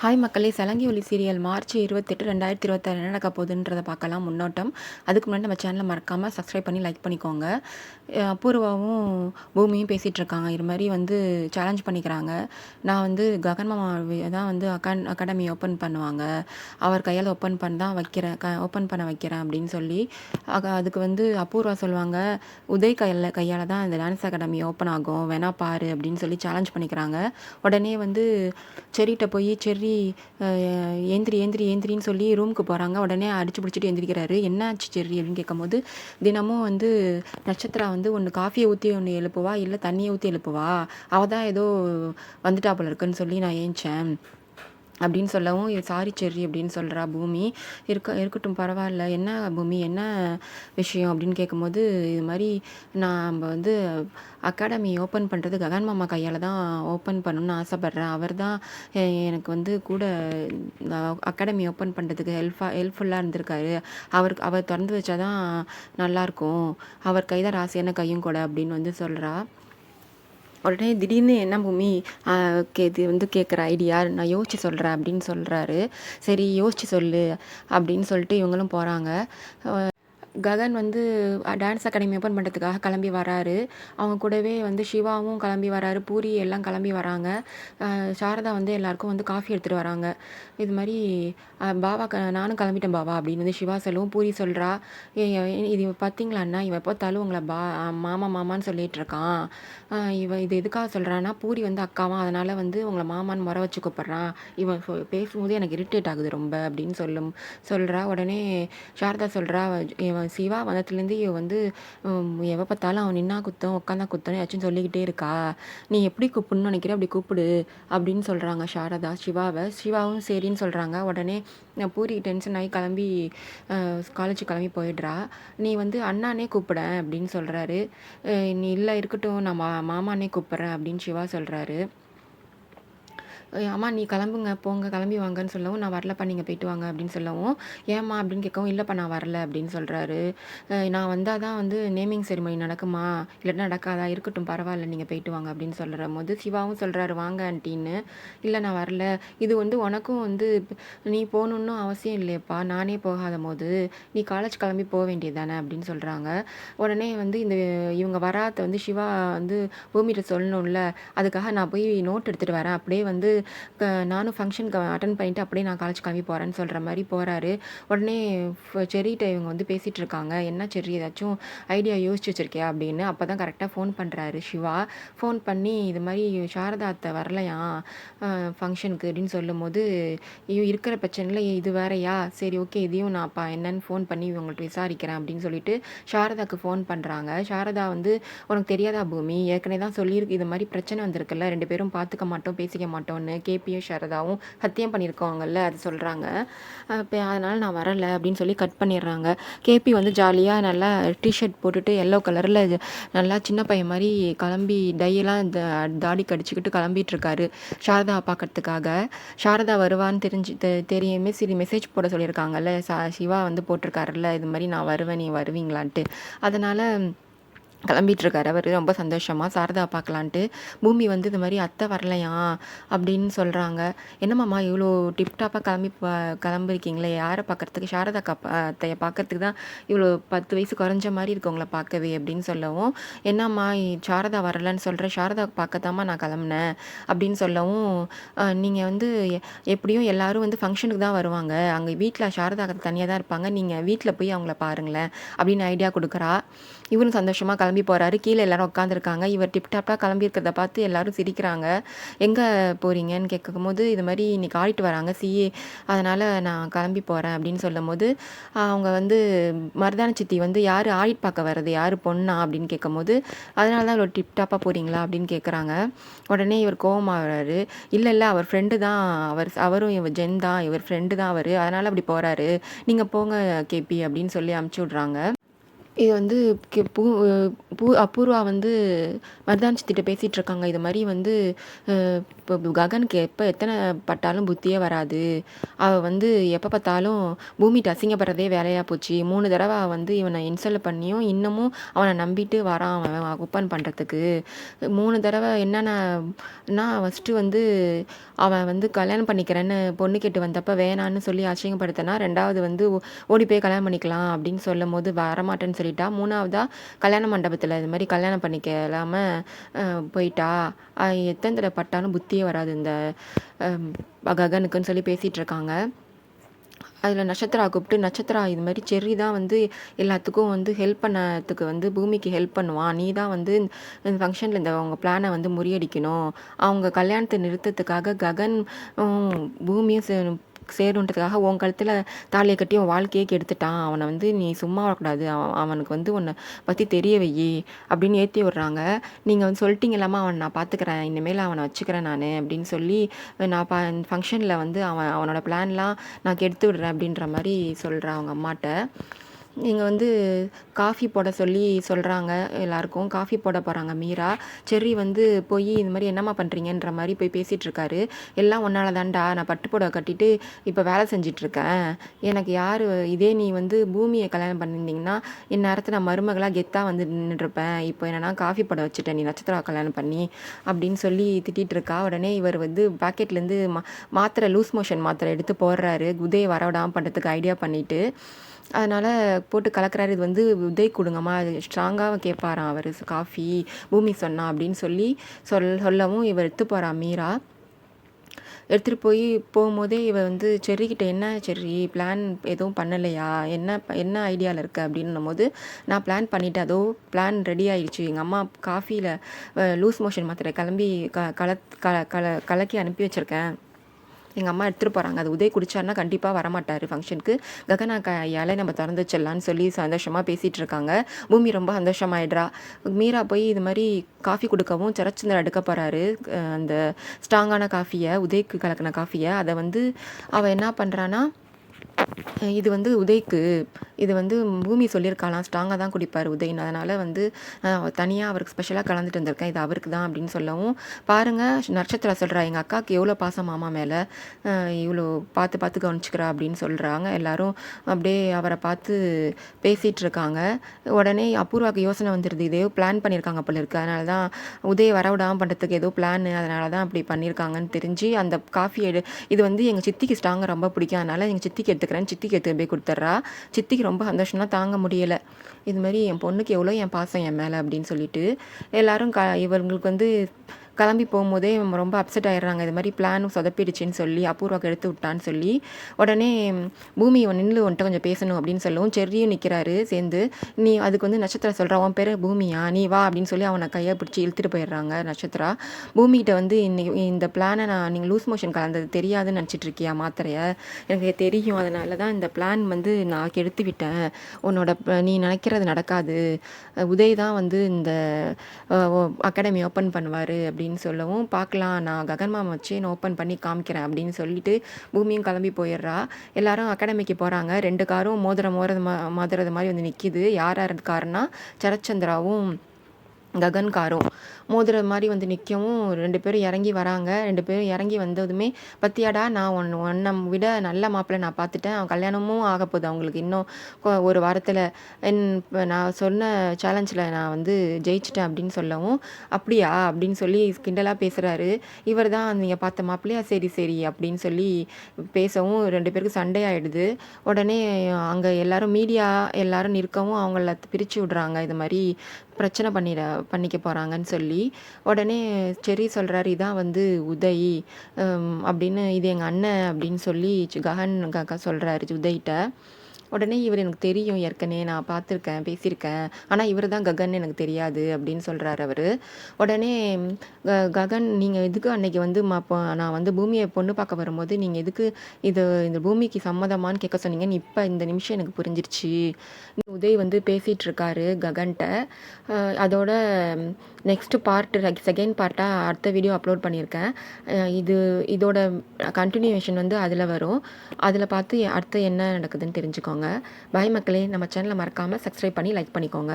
Hi மக்களே! சலங்கி ஒலி serial March 28, 2026 என்ன நடக்க போகுதுன்றத பார்க்கலாம் முன்னோட்டம். அதுக்கு முன்னாடி நம்ம சேனலை மறக்காமல் சப்ஸ்கிரைப் பண்ணி லைக் பண்ணிக்கோங்க. அபூர்வாவும் பூமியும் பேசிகிட்டு இருக்காங்க. இது மாதிரி சேலஞ்ச் பண்ணிக்கிறாங்க. நான் ககன் மாமா தான் அகாடமி ஓப்பன் பண்ணுவாங்க, அவர் கையால் ஓப்பன் பண்ண வைக்கிறேன் அப்படின்னு சொல்லி அதுக்கு அபூர்வா சொல்லுவாங்க, உதய் கையால் தான் இந்த டான்ஸ் அகாடமி ஓப்பன் ஆகும், வேணா பாரு அப்படின்னு சொல்லி சேலஞ்ச் பண்ணிக்கிறாங்க. உடனே செரிகிட்ட போய் செர்ரி ஏந்திரி ஏந்திரி ஏந்திரின்னு சொல்லி ரூமுக்கு போகிறாங்க. உடனே அடிச்சு பிடிச்சிட்டு எந்திரிக்கிறாரு. என்ன ஆச்சு செர்ரி அப்படின்னு கேட்கும்போது, தினமும் நட்சத்திரா ஒன்று காஃபியை ஊற்றி ஒன்று எழுப்புவா, இல்லை தண்ணியை ஊற்றி எழுப்புவா, அவள் தான் ஏதோ வந்துட்டா போல இருக்குன்னு சொல்லி நான் ஏஞ்சேன் அப்படின்னு சொல்லவும், சாரி செர்ரி அப்படின்னு சொல்கிறா பூமி. இருக்கட்டும் பரவாயில்ல, என்ன பூமி என்ன விஷயம் அப்படின்னு கேட்கும்போது, இது மாதிரி நான் அகாடமி ஓப்பன் பண்ணுறது ககன் மாமா கையால் தான் ஓப்பன் பண்ணணும்னு ஆசைப்பட்றேன். அவர் தான் எனக்கு கூட அகாடமி ஓப்பன் பண்ணுறதுக்கு ஹெல்ப்ஃபுல்லாக இருந்திருக்காரு. அவர் திறந்து வச்சா தான் நல்லாயிருக்கும், அவர் கை தான் ராசியான கையும் கூட அப்படின்னு சொல்கிறா. உடனே திடீர்னு என்ன பூமி இது கேட்குற ஐடியா நான் யோசிச்சு சொல்கிறேன் அப்படின்னு சொல்கிறாரு. சரி யோசிச்சு சொல்லு அப்படின்னு சொல்லிட்டு இவங்களும் போகிறாங்க. ககன் டான்ஸ் அகாடமி ஓப்பன் பண்ணுறதுக்காக கிளம்பி வராரு. அவங்க கூடவே சிவாவும் கிளம்பி வராரு, பூரி எல்லாம் கிளம்பி வராங்க. சாரதா எல்லாருக்கும் காஃபி எடுத்துகிட்டு வராங்க. இது மாதிரி பாவா நானும் கிளம்பிட்டேன் பாவா அப்படின்னு சிவா சொல்லவும், பூரி சொல்கிறா, இது பார்த்தீங்களா அண்ணா, இவன் எப்போ தழுவு உங்களை மாமா மாமான்னு சொல்லிட்டு இருக்கான். இது எதுக்காக சொல்கிறான்னா, பூரி அக்காவான், அதனால் உங்களை மாமான்னு முறை வச்சு கூப்பிட்றான். இவன் பேசும்போது எனக்கு இரிட்டேட் ஆகுது ரொம்ப அப்படின்னு சொல்கிறா. உடனே சாரதா சொல்கிறா, இவன் சிவா வந்ததுலேருந்து எவ பார்த்தாலும் அவன் நின்னா குத்தம் உட்காந்தா குத்தம் ஏதாச்சும் சொல்லிக்கிட்டே இருக்கா, நீ எப்படி கூப்பிடணும்னு நினைக்கிற அப்படி கூப்பிடு அப்படின்னு சொல்கிறாங்க சாரதா சிவாவை. சிவாவும் சரின்னு சொல்கிறாங்க. உடனே பூரி டென்ஷன் ஆகி கிளம்பி காலேஜ் கிளம்பி போயிடுறா. நீ அண்ணானே கூப்பிடேன் அப்படின்னு சொல்கிறாரு. நீ இல்லை இருக்கட்டும், நான் மாமானே கூப்பிட்றேன் அப்படின்னு சிவா சொல்கிறாரு. அம்மா நீ கிளம்புங்க போங்க கிளம்பி வாங்கன்னு சொல்லவும், நான் வரலப்பா நீங்கள் போயிட்டு வாங்க அப்படின்னு சொல்லவும், ஏம்மா அப்படின்னு கேட்கவும், இல்லைப்பா நான் வரல அப்படின்னு சொல்கிறாரு. நான் வந்தால் தான் நேமிங் செரிமனி நடக்குமா, இல்லைன்னா நடக்காதா, இருக்கட்டும் பரவாயில்ல நீங்கள் போயிட்டு வாங்க அப்படின்னு சொல்கிற போது சிவாவும் சொல்கிறாரு வாங்க ஆண்டின்னு. இல்லை நான் வரல, இது உனக்கும் நீ போகணுன்னு அவசியம் இல்லையப்பா, நானே போகாத போது நீ காலேஜ் கிளம்பி போக வேண்டியது தானே அப்படின்னு சொல்கிறாங்க. உடனே இந்த இவங்க வராத சிவா பூமிகிட்ட சொல்லணும்ல, அதுக்காக நான் போய் நோட் எடுத்துகிட்டு வரேன், அப்படியே நானும் ஃபங்க்ஷனுக்கு அட்டன் பண்ணிவிட்டு அப்படியே நான் காலேஜ் கிளம்பி போகிறேன்னு சொல்கிற மாதிரி போகிறாரு. உடனே செர்ரிகிட்ட இவங்க பேசிகிட்டு இருக்காங்க. என்ன செர்ரி ஏதாச்சும் ஐடியா யோசிச்சு வச்சுருக்கியா அப்படின்னு. அப்போ தான் கரெக்டாக ஃபோன் பண்ணுறாரு சிவா. ஃபோன் பண்ணி இது மாதிரி சாரதா அத்தை வரலையா ஃபங்க்ஷனுக்கு அப்படின்னு சொல்லும்போது, இருக்கிற பிரச்சனையில் இது வேறையா, சரி ஓகே இதையும் நான் என்னன்னு ஃபோன் பண்ணி இவங்கள்ட்ட விசாரிக்கிறேன் அப்படின்னு சொல்லிட்டு சாரதாவுக்கு ஃபோன் பண்ணுறாங்க. சாரதா உனக்கு தெரியாதா பூமி, ஏற்கனவே தான் சொல்லியிருக்கு இது மாதிரி பிரச்சனை வந்திருக்குல்ல, 2 பேரும் பார்த்துக்க மாட்டோம் பேசிக்க மாட்டோம்னு கேபியும் சாரதாவும் சத்தியம் பண்ணியிருக்காங்கல்ல, அது சொல்கிறாங்க. இப்போ அதனால் நான் வரலை அப்படின்னு சொல்லி கட் பண்ணிடுறாங்க. கேபி ஜாலியாக நல்லா டிஷர்ட் போட்டுட்டு எல்லோ கலரில் நல்லா சின்ன பையன் மாதிரி கிளம்பி டையெல்லாம் தாடி கடிச்சிக்கிட்டு கிளம்பிட்டுருக்காரு சாரதா பார்க்கறதுக்காக. சாரதா வருவான்னு தெரியுமே சரி மெசேஜ் போட சொல்லியிருக்காங்கல்ல, சிவா போட்டிருக்காருல்ல இது மாதிரி நான் வருவேன் நீ வருவீங்களான்ட்டு. அதனால் கிளம்பிட்டுருக்காரு அவர் ரொம்ப சந்தோஷமாக சாரதா பார்க்கலான்ட்டு. பூமி இது மாதிரி அத்தை வரலையா அப்படின்னு சொல்கிறாங்க. என்னம்மாம்மா இவ்வளோ டிப்டாப்பாக கிளம்பிருக்கீங்களே, யாரை பார்க்குறதுக்கு, சாரதா அத்தையை பார்க்கறதுக்கு தான் இவ்வளோ 10 வயசு குறைஞ்ச மாதிரி இருக்கவங்கள பார்க்கவே அப்படின்னு சொல்லவும், என்னம்மா சாரதா வரலன்னு சொல்கிறேன், சாரதா பார்க்கத்தாம்மா நான் கிளம்புனேன் அப்படின்னு சொல்லவும், நீங்கள் எப்படியும் எல்லோரும் ஃபங்க்ஷனுக்கு தான் வருவாங்க, அங்கே வீட்டில் சாரதா தனியாக தான் இருப்பாங்க, நீங்கள் வீட்டில் போய் அவங்கள பாருங்களேன் அப்படின்னு ஐடியா கொடுக்குறா. இவரும் சந்தோஷமாக கிளம்பி போகிறாரு. கீழே எல்லோரும் உட்காந்துருக்காங்க. இவர் டிப்டாப்பாக கிளம்பியிருக்கிறத பார்த்து எல்லோரும் சிரிக்கிறாங்க. எங்கே போகிறீங்கன்னு கேட்கும்போது, இது மாதிரி இன்றைக்கி ஆடிட்டு வராங்க சிஏ, அதனால் நான் கிளம்பி போகிறேன் அப்படின்னு சொல்லும் போது, அவங்க மருதான சித்தி யார் ஆடிட் பார்க்க வர்றது, யார் பொண்ணா அப்படின்னு கேட்கும்போது, அதனால தான் இவ்வளோ டிப்டாப்பாக போகிறீங்களா அப்படின்னு கேட்குறாங்க. உடனே இவர் கோவமாக வர்றாரு. இல்லை அவர் ஃப்ரெண்டு தான், அவரும் இவர் ஜென் தான், இவர் ஃப்ரெண்டு தான் அவர், அதனால் அப்படி போகிறாரு, நீங்கள் போங்க கேபி அப்படின்னு சொல்லி அமுச்சு விட்றாங்க. இது வந்து கி பூ அபூர்வா வந்து மருதாணி சித்திட்ட பேசிட்டு இருக்காங்க. இது மாரி வந்து இப்போ ககனுக்கு எத்தனை பட்டாலும் புத்தியே வராது. அவ வந்து எப்போ பார்த்தாலும் பூமிட்ட அசிங்கப்படுறதே வேலையா போச்சு. 3 தடவ வந்து இவனை இன்சல்ட் பண்ணியும் இன்னமும் அவனை நம்பிட்டு வரான் அவன் ஒப்பன் பண்ணுறதுக்கு. 3 தடவ என்னென்னா ஃபஸ்ட்டு வந்து அவன் வந்து கல்யாணம் பண்ணிக்கிறேன்னு பொண்ணு கேட்டு வந்தப்போ வேணான்னு சொல்லி அசிங்கப்படுத்தினா, 2வது வந்து ஓடி போய் கல்யாணம் பண்ணிக்கலாம் அப்படின்னு சொல்லும்போது வரமாட்டேன்னு சொல்லிட்டா. 3வதா கல்யாண மண்டபத்தில் இது மாதிரி கல்யாணம் பண்ணிக்கலாம போயிட்டா. எத்தனை தடவை பட்டாலும் புத்தியே வராது இந்த ககனுக்குன்னு சொல்லி பேசிகிட்டு இருக்காங்க. அதில் நட்சத்திரா கூப்பிட்டு, நட்சத்திரா இது மாதிரி செர்ரி தான் வந்து எல்லாத்துக்கும் வந்து ஹெல்ப் பண்ணதுக்கு வந்து பூமிக்கு ஹெல்ப் பண்ணுவான். நீ தான் வந்து இந்த ஃபங்க்ஷனில் இந்த அவங்க பிளானை வந்து முறியடிக்கணும். அவங்க கல்யாணத்தை நிறுத்தத்துக்காக ககன் பூமியும் சேருன்றதுக்காக உன் கழுத்தில் தாலியை கட்டி உன் வாழ்க்கையே கெடுத்துட்டான். அவனை வந்து நீ சும்மா வரக்கூடாது. அவனுக்கு வந்து உன்னை பற்றி தெரிய வையி அப்படின்னு ஏற்றி விட்றாங்க. நீங்கள் வந்து சொல்லிட்டீங்களாமா, அவன் நான் பார்த்துக்கிறேன், இனிமேல் அவனை வச்சுக்கிறேன் நான் அப்படின்னு சொல்லி நான் ஃபங்க்ஷனில் வந்து அவனோட பிளான்லாம் நான் கெடுத்து விடுறேன் அப்படின்ற மாதிரி சொல்கிறேன் அவங்க அம்மாட்ட. இங்கே வந்து காஃபி போட சொல்லி சொல்கிறாங்க. எல்லாருக்கும் காஃபி போட போகிறாங்க மீரா. செர்ரி வந்து போய் இது மாதிரி என்னம்மா பண்ணுறீங்கன்ற மாதிரி போய் பேசிகிட்ருக்காரு. எல்லாம் ஒன்றால் தான்டா, நான் பட்டு புடவை கட்டிட்டு இப்போ வேலை செஞ்சிட்ருக்கேன். எனக்கு யார் இதே நீ வந்து பூமியை கல்யாணம் பண்ணியிருந்தீங்கன்னா இந்நேரத்தில் நான் மருமகளாக கெத்தாக வந்து நின்றுருப்பேன். இப்போ என்னென்னா காஃபி போட வச்சுட்டேன் நீ நட்சத்திரா கல்யாணம் பண்ணி அப்படின்னு சொல்லி திட்டிகிட்ருக்கா. உடனே இவர் வந்து பாக்கெட்லேருந்து மாத்திரை லூஸ் மோஷன் மாத்திரை எடுத்து போடுறாரு. உதயை வரவிடாமல் பண்ணுறதுக்கு ஐடியா பண்ணிவிட்டு. அதனால் போட்டு கலக்கிறாரு. இது வந்து உதய் கொடுங்கம்மா, ஸ்ட்ராங்காக கேட்பாராம் அவர் காஃபி பூமி சொன்னா அப்படின்னு சொல்லி சொல்லவும் இவர் எடுத்து போகிறான் மீரா. எடுத்துகிட்டு போகும்போதே இவள் வந்து செர்ரிக்கிட்ட, என்ன செர்ரி பிளான் எதுவும் பண்ணலையா, என்ன ஐடியாவில் இருக்குது அப்படின்னும் போது, நான் பிளான் பண்ணிவிட்டேன், அதோ பிளான் ரெடி ஆகிடுச்சு. எங்கள் அம்மா காஃபியில் லூஸ் மோஷன் மாத்திரை கிளம்பி கலக்கி அனுப்பி வச்சுருக்கேன். எங்கள் அம்மா எடுத்துகிட்டு போகிறாங்க. அது உதய் குடிச்சாருன்னா கண்டிப்பாக வரமாட்டார் ஃபங்க்ஷனுக்கு. ககனா கையால் நம்ம திறந்து வச்சிடலான்னு சொல்லி சந்தோஷமாக பேசிகிட்டு இருக்காங்க. பூமி ரொம்ப சந்தோஷமாயிடுறா. மீரா போய் இது மாதிரி காஃபி கொடுக்கவும் சரச்சந்திரன் எடுக்க போகிறாரு அந்த ஸ்ட்ராங்கான காஃபியை, உதய்க்கு கலக்கின காஃபியை. அதை வந்து அவள் என்ன பண்ணுறான்னா, இது வந்து உதய்க்கு, இது வந்து பூமி சொல்லியிருக்காளாம் ஸ்ட்ராங்காக தான் குடிப்பார் உதய்னு, அதனால் வந்து தனியாக அவருக்கு ஸ்பெஷலாக கலந்துட்டு வந்திருக்கேன், இது அவருக்கு தான் அப்படின்னு சொல்லவும், பாருங்கள் நட்சத்திரா சொல்கிறா, எங்கள் அக்காவுக்கு எவ்வளோ பாசம் மாமா மேலே, இவ்வளோ பார்த்து கவனிச்சிக்கிறா அப்படின்னு சொல்கிறாங்க. எல்லோரும் அப்படியே அவரை பார்த்து பேசிகிட்டு இருக்காங்க. உடனே அபூர்வாக்கு யோசனை வந்துடுது, இதே பிளான் பண்ணியிருக்காங்க போல இருக்குது, அதனால தான் உதய வரவிடாமல் பண்ணுறதுக்கு ஏதோ பிளான், அதனால தான் அப்படி பண்ணியிருக்காங்கன்னு தெரிஞ்சு அந்த காஃபி இது வந்து எங்கள் சித்திக்கு ஸ்ட்ராங்காக ரொம்ப பிடிக்கும், அதனால் எங்கள் சித்திக்கு எடுத்துக்கிறேன், சித்திக்கு எடுத்து போய் கொடுத்துட்றா. சித்திக்கு ரொம்ப சந்தோஷம்னா தாங்க முடியலை. இது மாதிரி என் பொண்ணுக்கு எவ்வளோ என் பாசம் என் மேலே அப்படின்னு சொல்லிட்டு எல்லாரும் இவங்களுக்கு வந்து கிளம்பி போகும்போதே ரொம்ப அப்செட் ஆகிடுறாங்க. இது மாதிரி பிளானும் சொதப்பிடுச்சின்னு சொல்லி அபூர்வாக்கு எடுத்து விட்டான்னு சொல்லி. உடனே பூமி நின்று வந்துட்டு கொஞ்சம் பேசணும் அப்படின்னு சொல்லவும் செர்ரியும் நிற்கிறாரு சேர்ந்து. நீ அதுக்கு வந்து நட்சத்திரா சொல்கிறா, உன் பேர் பூமியா, நீ வா அப்படின்னு சொல்லி அவனை கையை பிடிச்சி இழுத்துட்டு போயிடுறாங்க நட்சத்திரா. பூமிகிட்ட வந்து இந்த பிளானை நீங்கள் லூஸ் மோஷன் கலந்தது தெரியாதுன்னு நினச்சிட்டு இருக்கியா மாத்திரையை, எனக்கு தெரியும், அதனால தான் இந்த பிளான் வந்து நான் கெடுத்து விட்டேன், உன்னோட நீ நினைக்கிறது நடக்காது, உதய் தான் வந்து இந்த அகாடமி ஓப்பன் பண்ணுவார் அப்படின்னு சொல்லவும், பார்க்கலாம் நான் ககன் மாமா வச்சு நான் ஓப்பன் பண்ணி காமிக்கிறேன் அப்படின்னு சொல்லிட்டு பூமியும் கிளம்பி போயிடுறா. எல்லாரும் அகாடமிக்கு போகிறாங்க. 2 காரும் மோதுறது மாதிரி வந்து நிற்கிது. யார் காருன்னா சரச்சந்திராவும் ககன் காரும் மோதுற மாதிரி வந்து நிற்கவும் 2 பேரும் இறங்கி வராங்க. 2 பேரும் இறங்கி வந்ததுமே, பத்தியாடா நான் உன்னை விட நல்ல மாப்பிள்ளை நான் பார்த்துட்டேன், அவன் கல்யாணமும் ஆக போகுது அவங்களுக்கு இன்னும் ஒரு வாரத்தில், நான் சொன்ன சேலஞ்சில் நான் வந்து ஜெயிச்சிட்டேன் அப்படின்னு சொல்லவும், அப்படியா அப்படின்னு சொல்லி கிண்டலாக பேசுகிறாரு. இவர் தான் நீங்கள் பார்த்த மாப்பிள்ளையா, சரி அப்படின்னு சொல்லி பேசவும் 2 பேருக்கு சண்டை ஆகிடுது. உடனே அங்கே எல்லாரும் மீடியா எல்லாரும் நிற்கவும் அவங்கள பிரித்து விடுறாங்க, இது மாதிரி பிரச்சனை பண்ணிக்க போகிறாங்கன்னு சொல்லி. உடனே செர்ரி சொல்கிறாரு, இதான் வந்து உதய் அப்படின்னு, இது எங்கள் அண்ணன் அப்படின்னு சொல்லி ககன் சொல்கிறாரு உதய்கிட்ட. உடனே இவர் எனக்கு தெரியும், ஏற்கனவே நான் பார்த்துருக்கேன் பேசியிருக்கேன், ஆனால் இவர் தான் ககன் எனக்கு தெரியாது அப்படின்னு சொல்கிறார் அவர். உடனே ககன், நீங்கள் எதுக்கு அன்னைக்கு வந்து நான் வந்து பூமியை பொண்ணு பார்க்க வரும்போது நீங்கள் எதுக்கு இந்த பூமிக்கு சம்மதமானு கேட்க சொன்னீங்கன்னு இப்போ இந்த நிமிஷம் எனக்கு புரிஞ்சிருச்சு. உதய் வந்து பேசிகிட்டு இருக்காரு ககன்கிட்ட. அதோட நெக்ஸ்ட்டு செகண்ட் பார்ட்டாக அடுத்த வீடியோ அப்லோட் பண்ணியிருக்கேன். இதோட கன்டினியூவேஷன் வந்து அதில் வரும். அதில் பார்த்து அடுத்து என்ன நடக்குதுன்னு தெரிஞ்சுக்கோங்க. பாய் மக்களே! நம்ம சேனலை மறக்காமல் சப்ஸ்கிரைப் பண்ணி லைக் பண்ணிக்கோங்க.